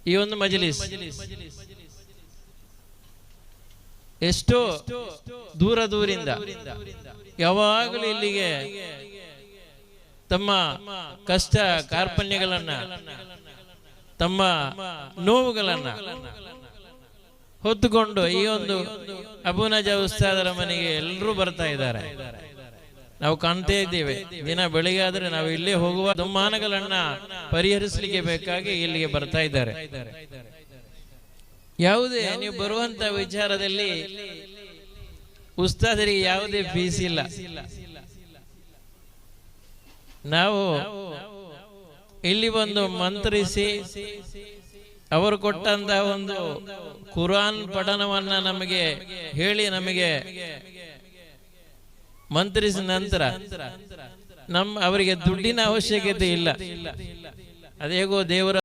ಈ ಒಂದು ಮಜಲಿಸ್ ಎಷ್ಟೋ ದೂರದಿಂದ ಯಾವಾಗಲೂ ಇಲ್ಲಿಗೆ ತಮ್ಮ ಕಷ್ಟ ಕಾರ್ಪಣ್ಯಗಳನ್ನ, ತಮ್ಮ ನೋವುಗಳನ್ನ ಹೊತ್ತುಕೊಂಡು ಈ ಒಂದು ಅಬು ನಜಾ ಉಸ್ತಾದರ ಮನೆಗೆ ಎಲ್ಲರೂ ಬರ್ತಾ ಇದ್ದಾರೆ. ನಾವು ಕಾಣ್ತಾ ಇದ್ದೇವೆ. ದಿನ ಬೆಳಿಗ್ಗೆ ಆದ್ರೆ ನಾವು ಇಲ್ಲೇ ಹೋಗುವ ದುಮ್ಮಾನಗಳನ್ನ ಪರಿಹರಿಸಲಿಕ್ಕೆ ಬೇಕಾಗಿ ಇಲ್ಲಿಗೆ ಬರ್ತಾ ಇದ್ದಾರೆ. ಯಾವುದೇ ನೀವು ಬರುವಂತ ವಿಚಾರದಲ್ಲಿ ಉಸ್ತಾದರಿಗೆ ಯಾವುದೇ ಫೀಸ್ ಇಲ್ಲ. ನಾವು ಇಲ್ಲಿ ಬಂದು ಮಂತ್ರಿಸಿ ಅವರು ಕೊಟ್ಟಂತಹ ಒಂದು ಕುರಾನ್ ಪಠಣವನ್ನ ನಮಗೆ ಹೇಳಿ ನಮಗೆ ಮಂತ್ರಿಸಿದ ನಂತರ ಅವರಿಗೆ ದುಡ್ಡಿನ ಅವಶ್ಯಕತೆ ಇಲ್ಲ. ಅದೇಗೋ ದೇವರ